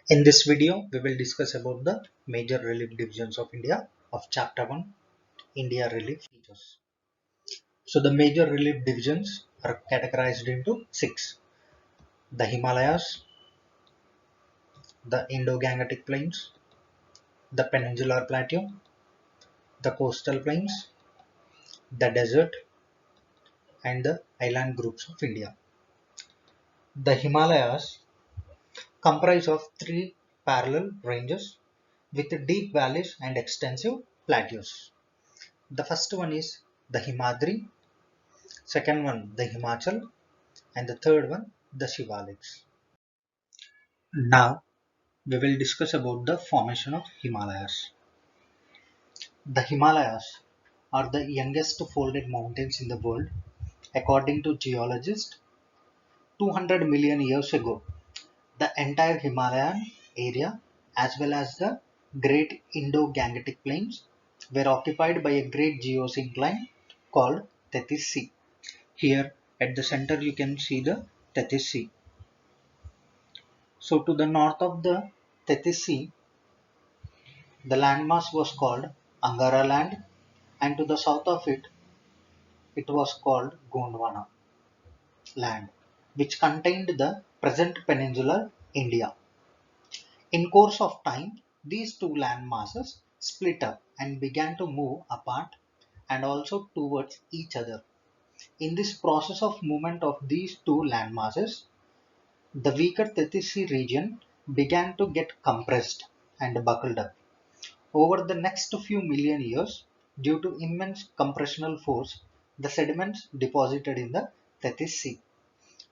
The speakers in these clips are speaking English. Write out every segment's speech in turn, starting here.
In this video, we will discuss about the major relief divisions of India of Chapter 1, India Relief Features. So the major relief divisions are categorized into 6. The Himalayas, the Indo-Gangetic Plains, the Peninsular Plateau, the Coastal Plains, the Desert, and the Island groups of India. The Himalayas comprise of 3 parallel ranges with deep valleys and extensive plateaus. The first one is the Himadri, second one the Himachal, and the third one the Shivaliks. Now we will discuss about the formation of Himalayas. The Himalayas are the youngest folded mountains in the world according to geologists. 200 million years ago, the entire Himalayan area as well as the Great Indo-Gangetic Plains were occupied by a great geosyncline called Tethys Sea. Here at the center you can see the Tethys Sea. So to the north of the Tethys Sea, the landmass was called Angara land, and to the south of it, it was called Gondwana land, which contained the present peninsular India. In course of time, these two land masses split up and began to move apart and also towards each other. In this process of movement of these two land masses, the weaker Tethys Sea region began to get compressed and buckled up. Over the next few million years, due to immense compressional force, the sediments deposited in the Tethys Sea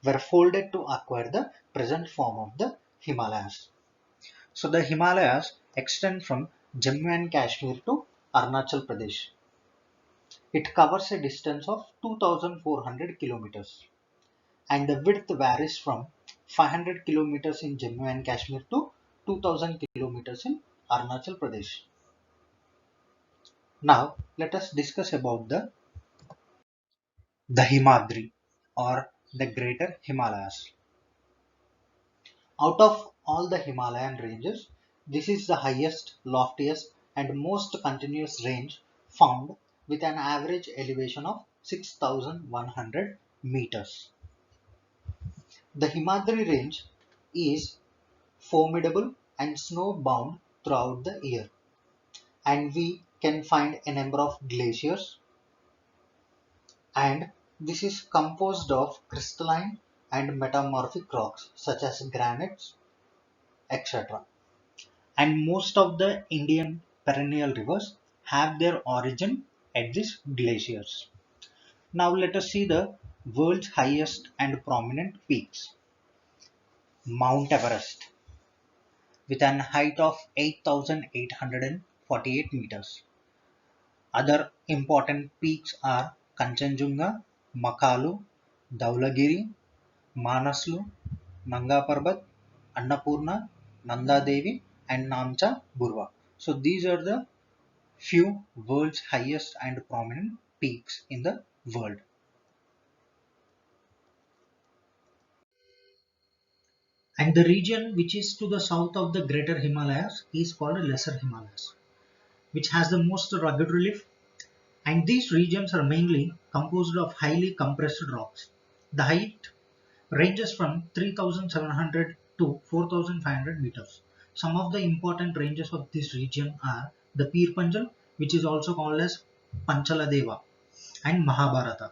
were folded to acquire the present form of the Himalayas. So the Himalayas extend from Jammu and Kashmir to Arunachal Pradesh. It covers a distance of 2,400 kilometers and the width varies from 500 kilometers in Jammu and Kashmir to 2000 kilometers in Arunachal Pradesh. Now let us discuss about the Himadri or the Greater Himalayas. Out of all the Himalayan ranges, this is the highest, loftiest and most continuous range found with an average elevation of 6,100 meters. The Himadri range is formidable and snow-bound throughout the year, and we can find a number of glaciers, and this is composed of crystalline and metamorphic rocks such as granites, etc. And most of the Indian perennial rivers have their origin at these glaciers. Now let us see the world's highest and prominent peaks. Mount Everest with an height of 8,848 meters. Other important peaks are Kanchenjunga, Makalu, Dhaulagiri, Manaslu, Nanga Parbat, Annapurna, Nanda Devi, and Namcha Burwa. So these are the few world's highest and prominent peaks in the world. And the region which is to the south of the Greater Himalayas is called Lesser Himalayas, which has the most rugged relief, and these regions are mainly composed of highly compressed rocks. The height ranges from 3,700 to 4,500 meters. Some of the important ranges of this region are the Pir Panjal, which is also called as Panchaladeva, and Mahabharata.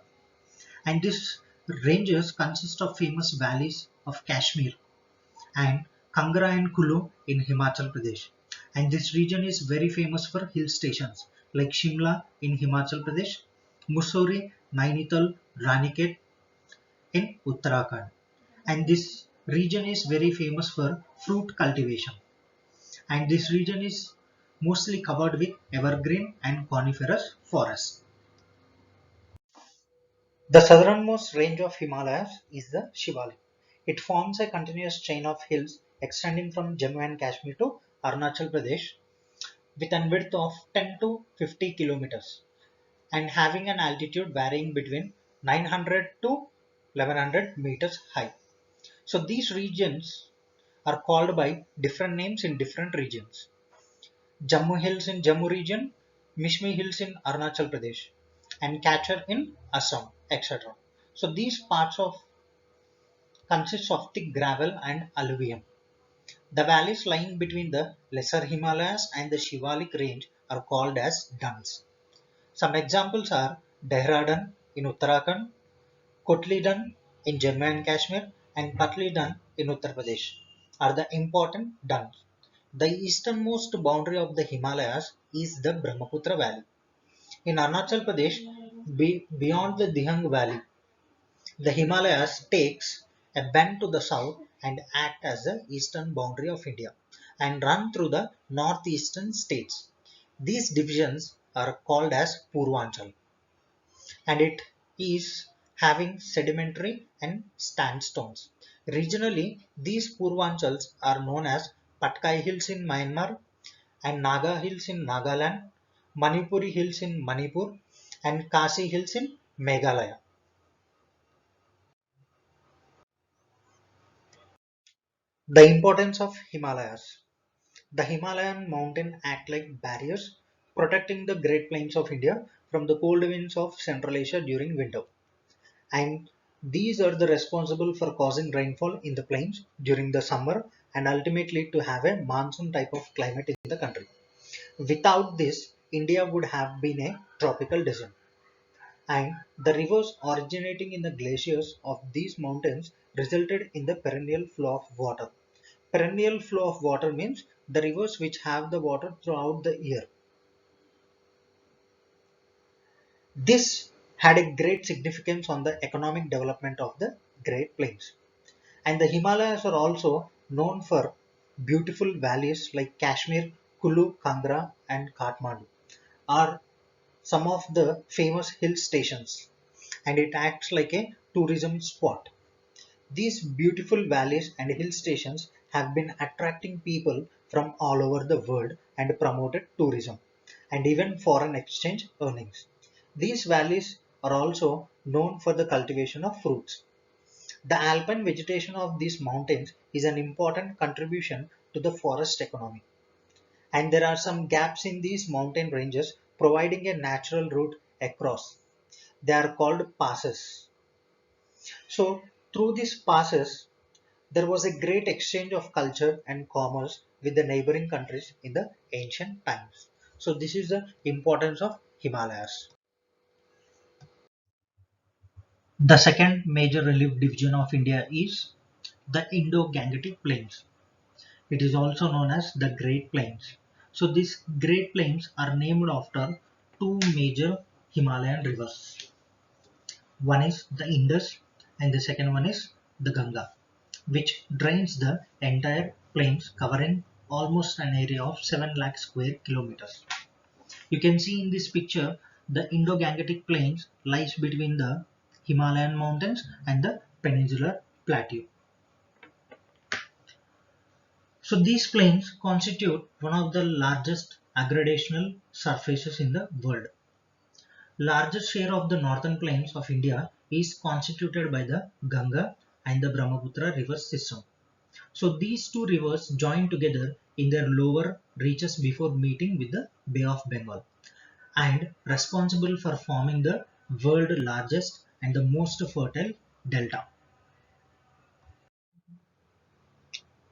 And these ranges consist of famous valleys of Kashmir and Kangra and Kulu in Himachal Pradesh. And this region is very famous for hill stations like Shimla in Himachal Pradesh, Mussoorie, Nainital, Ranikhet in Uttarakhand. And this region is very famous for fruit cultivation. And this region is mostly covered with evergreen and coniferous forests. The southernmost range of Himalayas is the Shivalik. It forms a continuous chain of hills extending from Jammu and Kashmir to Arunachal Pradesh with a width of 10 to 50 kilometers and having an altitude varying between 900 to 1100 meters high. So these regions are called by different names in different regions. Jammu Hills in Jammu region, Mishmi Hills in Arunachal Pradesh, and Kachar in Assam, etc. So these parts of consists of thick gravel and alluvium. The valleys lying between the lesser Himalayas and the Shivalik range are called as duns. Some examples are Dehradun in Uttarakhand, Kotli Dun in Jammu and Kashmir, and Patli Dun in Uttar Pradesh are the important duns. The easternmost boundary of the Himalayas is the Brahmaputra Valley. In Arunachal Pradesh, beyond the Dihang Valley, the Himalayas takes a bend to the south and act as the eastern boundary of India and run through the northeastern states. These divisions are called as Purvanchal, and it is having sedimentary and sandstones. Regionally, these Purvanchals are known as Patkai Hills in Myanmar and Naga Hills in Nagaland, Manipuri Hills in Manipur, and Khasi Hills in Meghalaya. The importance of Himalayas. The Himalayan mountains act like barriers, protecting the Great Plains of India from the cold winds of Central Asia during winter. And these are the responsible for causing rainfall in the plains during the summer and ultimately to have a monsoon type of climate in the country. Without this, India would have been a tropical desert. And the rivers originating in the glaciers of these mountains resulted in the perennial flow of water. Perennial flow of water means the rivers which have the water throughout the year. This had a great significance on the economic development of the Great Plains. And the Himalayas are also known for beautiful valleys like Kashmir, Kulu, Kangra, and Kathmandu are some of the famous hill stations, and it acts like a tourism spot. These beautiful valleys and hill stations have been attracting people from all over the world and promoted tourism and even foreign exchange earnings. These valleys are also known for the cultivation of fruits. The alpine vegetation of these mountains is an important contribution to the forest economy, and there are some gaps in these mountain ranges providing a natural route across. They are called passes. So, through these passes, there was a great exchange of culture and commerce with the neighboring countries in the ancient times. So, this is the importance of Himalayas. The second major relief division of India is the Indo-Gangetic Plains. It is also known as the Great Plains. So these Great Plains are named after two major Himalayan rivers. One is the Indus and the second one is the Ganga, which drains the entire plains covering almost an area of 7 lakh square kilometers. You can see in this picture the Indo-Gangetic Plains lies between the Himalayan mountains and the peninsular plateau. So these plains constitute one of the largest aggradational surfaces in the world. Largest share of the northern plains of India is constituted by the Ganga and the Brahmaputra river system. So these two rivers join together in their lower reaches before meeting with the Bay of Bengal and responsible for forming the world's largest and the most fertile delta.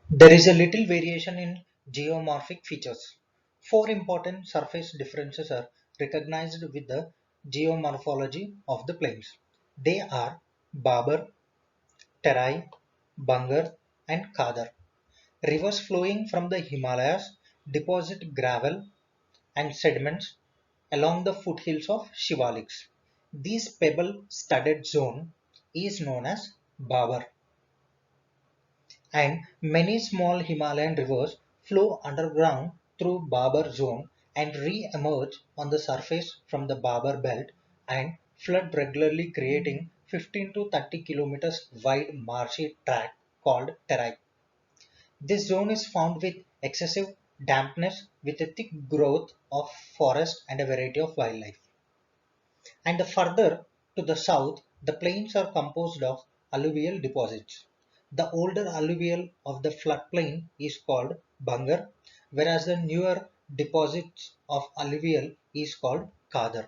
There is a little variation in geomorphic features. Four important surface differences are recognized with the geomorphology of the plains. They are Babar, Terai, Bangar, and Khadar. Rivers flowing from the Himalayas deposit gravel and sediments along the foothills of Shivaliks. This pebble-studded zone is known as Babar, and many small Himalayan rivers flow underground through Babar zone and re-emerge on the surface from the Babar belt and flood regularly, creating 15 to 30 kilometers wide marshy tract called Terai. This zone is found with excessive dampness with a thick growth of forest and a variety of wildlife. And further to the south, the plains are composed of alluvial deposits. The older alluvial of the floodplain is called Bangar, whereas the newer deposits of alluvial is called Kadar.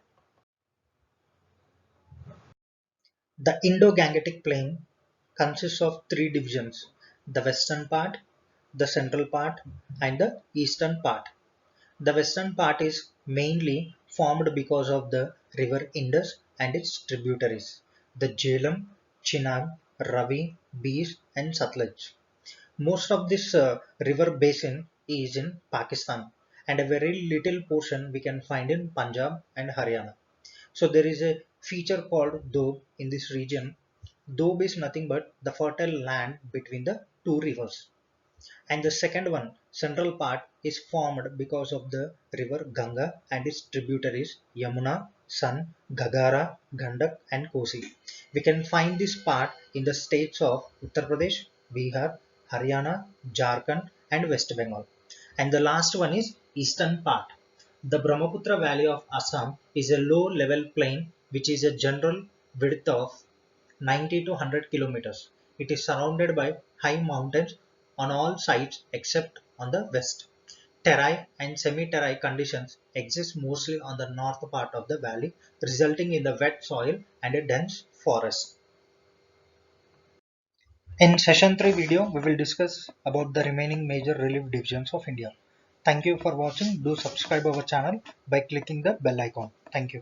The Indo-Gangetic Plain consists of three divisions: the western part, the central part, and the eastern part. The western part is mainly formed because of the river Indus and its tributaries, the Jhelum, Chenab, Ravi, Beas, and Satluj. Most of this river basin is in Pakistan, and a very little portion we can find in Punjab and Haryana. So there is a feature called Doab in this region. Doab is nothing but the fertile land between the two rivers. And the second one, central part, is formed because of the river Ganga and its tributaries Yamuna, San, Gagara, Gandak, and Kosi. We can find this part in the states of Uttar Pradesh, Bihar, Haryana, Jharkhand, and West Bengal. And the last one is eastern part. The Brahmaputra Valley of Assam is a low level plain which is a general width of 90 to 100 kilometers. It is surrounded by high mountains on all sides except on the west. Terai and semi-terai conditions exist mostly on the north part of the valley, resulting in the wet soil and a dense forest. In session 3 video, we will discuss about the remaining major relief divisions of India. Thank you for watching. Do subscribe our channel by clicking the bell icon. Thank you.